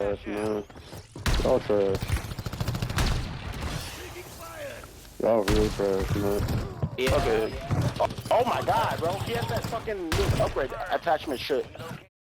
trash, man. Y'all trash. Y'all really trash, man. Yeah. Okay. Oh my god, bro. Yes, that fucking new upgrade attachment shit.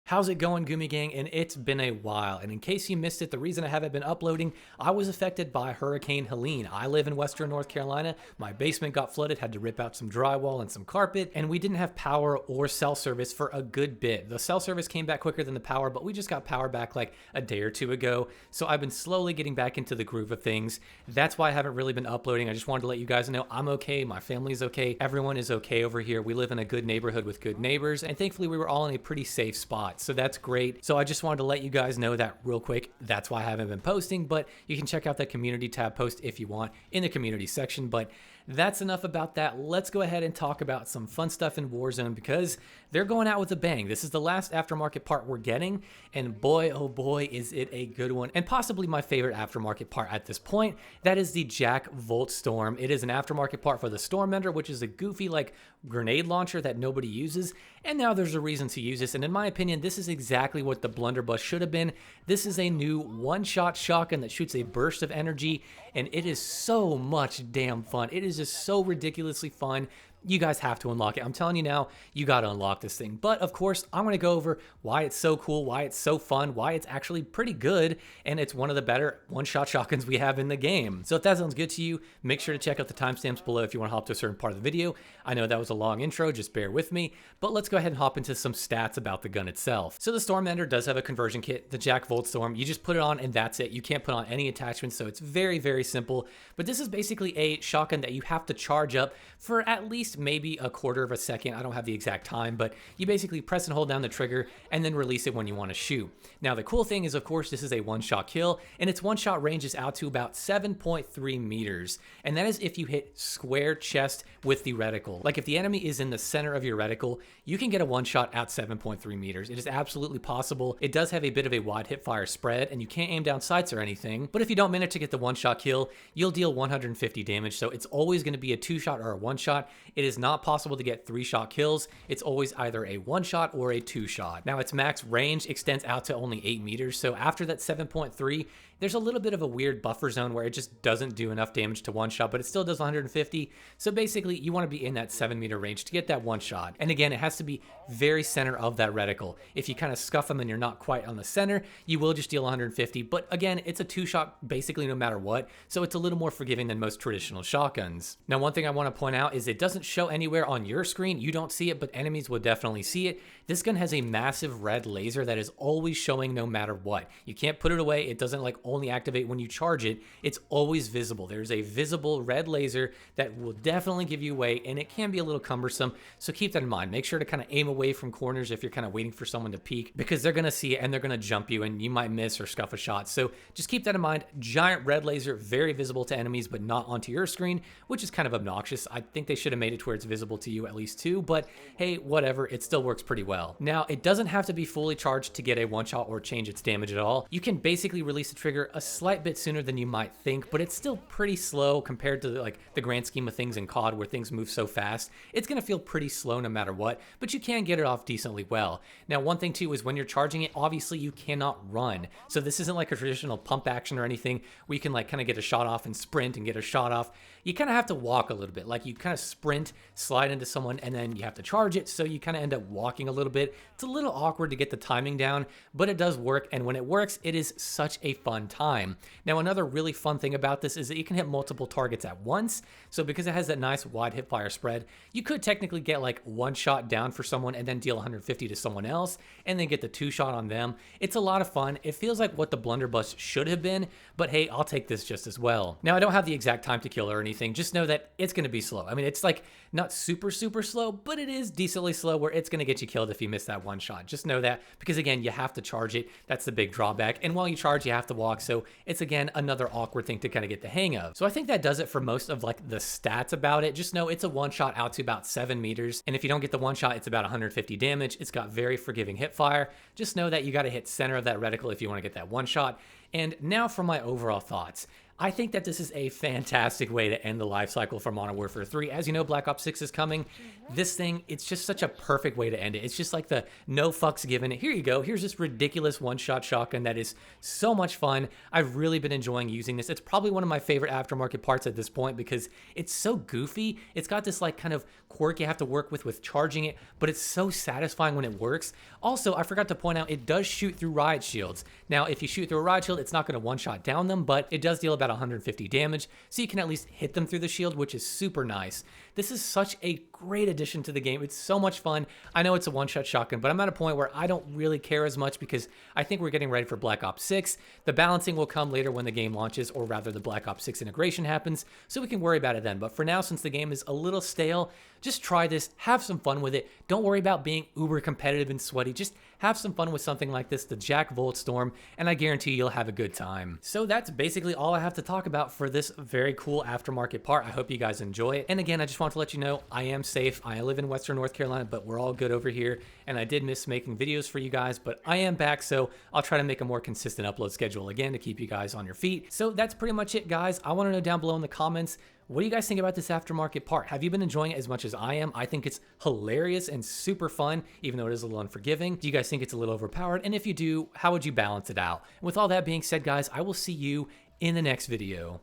How's it going, Gumi Gang? And it's been a while. And in case you missed it, the reason I haven't been uploading, I was affected by Hurricane Helene. I live in Western North Carolina. My basement got flooded, had to rip out some drywall and some carpet, and we didn't have power or cell service for a good bit. The cell service came back quicker than the power, but we just got power back like a day or two ago. So I've been slowly getting back into the groove of things. That's why I haven't really been uploading. I just wanted to let you guys know I'm okay. My family's okay. Everyone is okay over here. We live in a good neighborhood with good neighbors, and thankfully we were all in a pretty safe spot. So that's great. So I just wanted to let you guys know that real quick. That's why I haven't been posting, but you can check out that community tab post if you want in the community section. But that's enough about that. Let's go ahead and talk about some fun stuff in Warzone because they're going out with a bang. This is the last aftermarket part we're getting, and boy, oh boy, is it a good one, and possibly my favorite aftermarket part at this point. That is the JAK Voltstorm. It is an aftermarket part for the Stormender, which is a goofy like grenade launcher that nobody uses, and now there's a reason to use this, and in my opinion, this is exactly what the blunderbuss should have been. This is a new one-shot shotgun that shoots a burst of energy, and it is so much damn fun. It is just so ridiculously fun. You guys have to unlock it. I'm telling you now, you got to unlock this thing. But of course, I'm going to go over why it's so cool, why it's so fun, why it's actually pretty good, and it's one of the better one-shot shotguns we have in the game. So if that sounds good to you, make sure to check out the timestamps below if you want to hop to a certain part of the video. I know that was a long intro, just bear with me. But let's go ahead and hop into some stats about the gun itself. So the Stormender does have a conversion kit, the JAK Voltstorm. You just put it on and that's it. You can't put on any attachments, so it's very, very simple. But this is basically a shotgun that you have to charge up for at least maybe a quarter of a second. I don't have the exact time, but you basically press and hold down the trigger and then release it when you want to shoot. Now, the cool thing is, of course, this is a one-shot kill, and its one-shot range is out to about 7.3 meters. And that is if you hit square chest with the reticle. Like if the enemy is in the center of your reticle, you can get a one-shot at 7.3 meters. It is absolutely possible. It does have a bit of a wide hip-fire spread, and you can't aim down sights or anything. But if you don't manage to get the one-shot kill, you'll deal 150 damage. So it's always going to be a two-shot or a one-shot. It is not possible to get three-shot kills. It's always either a one-shot or a two-shot. Now, its max range extends out to only 8 meters. So after that 7.3, there's a little bit of a weird buffer zone where it just doesn't do enough damage to one shot, but it still does 150. So basically, you want to be in that 7-meter range to get that one shot. And again, it has to be very center of that reticle. If you kind of scuff them and you're not quite on the center, you will just deal 150. But again, it's a two-shot basically no matter what, so it's a little more forgiving than most traditional shotguns. Now, one thing I want to point out is it doesn't show anywhere on your screen. You don't see it, but enemies will definitely see it. This gun has a massive red laser that is always showing no matter what. You can't put it away. It doesn't like only activate when you charge it. It's always visible. There's a visible red laser that will definitely give you away, and it can be a little cumbersome, so keep that in mind. Make sure to kind of aim away from corners if you're kind of waiting for someone to peek, because they're going to see it and they're going to jump you and you might miss or scuff a shot. So just keep that in mind. Giant red laser, very visible to enemies, but not onto your screen, which is kind of obnoxious. I think they should have made it to where it's visible to you at least too, but hey, whatever, it still works pretty well. Now, it doesn't have to be fully charged to get a one shot or change its damage at all. You can basically release the trigger a slight bit sooner than you might think, but it's still pretty slow compared to like the grand scheme of things in COD where things move so fast. It's going to feel pretty slow no matter what, but you can get it off decently well. Now, one thing too is when you're charging it, obviously you cannot run. So this isn't like a traditional pump action or anything where you can like kind of get a shot off and sprint and get a shot off. You kind of have to walk a little bit, like you kind of sprint, slide into someone, and then you have to charge it, so you kind of end up walking a little bit. It's a little awkward to get the timing down, but it does work, and when it works, it is such a fun time. Now, another really fun thing about this is that you can hit multiple targets at once, so because it has that nice wide hip-fire spread, you could technically get like one shot down for someone and then deal 150 to someone else, and then get the two shot on them. It's a lot of fun. It feels like what the blunderbuss should have been, but hey, I'll take this just as well. Now, I don't have the exact time to kill or anything. Just know that it's going to be slow. I mean, it's like not super slow, but it is decently slow where it's going to get you killed if you miss that one shot. Just know that, because again, you have to charge it. That's the big drawback. And while you charge, you have to walk. So it's again another awkward thing to kind of get the hang of. So I think that does it for most of like the stats about it. Just know it's a one shot out to about 7 meters. And if you don't get the one shot, it's about 150 damage. It's got very forgiving hip fire. Just know that you got to hit center of that reticle if you want to get that one shot. And now for my overall thoughts. I think that this is a fantastic way to end the life cycle for Modern Warfare 3. As you know, Black Ops 6 is coming. This thing, it's just such a perfect way to end it. It's just like the no fucks given. Here you go. Here's this ridiculous one-shot shotgun that is so much fun. I've really been enjoying using this. It's probably one of my favorite aftermarket parts at this point because it's so goofy. It's got this like kind of quirk you have to work with charging it, but it's so satisfying when it works. Also, I forgot to point out, it does shoot through riot shields. Now, if you shoot through a riot shield, it's not going to one-shot down them, but it does deal about 150 damage, so you can at least hit them through the shield, which is super nice. This is such a great addition to the game. It's so much fun. I know it's a one-shot shotgun, but I'm at a point where I don't really care as much because I think we're getting ready for Black Ops 6. The balancing will come later when the game launches, or rather the Black Ops 6 integration happens, so we can worry about it then. But for now, since the game is a little stale, just try this, have some fun with it. Don't worry about being uber competitive and sweaty. Just have some fun with something like this, the JAK Voltstorm, and I guarantee you'll have a good time. So that's basically all I have to talk about for this very cool aftermarket part. I hope you guys enjoy it. And again, I just want to let you know I am safe. I live in Western North Carolina, but we're all good over here. And I did miss making videos for you guys, but I am back, so I'll try to make a more consistent upload schedule again to keep you guys on your feet. So that's pretty much it, guys. I want to know down below in the comments, what do you guys think about this aftermarket part? Have you been enjoying it as much as I am? I think it's hilarious and super fun, even though it is a little unforgiving. Do you guys think it's a little overpowered? And if you do, how would you balance it out? And with all that being said, guys, I will see you in the next video.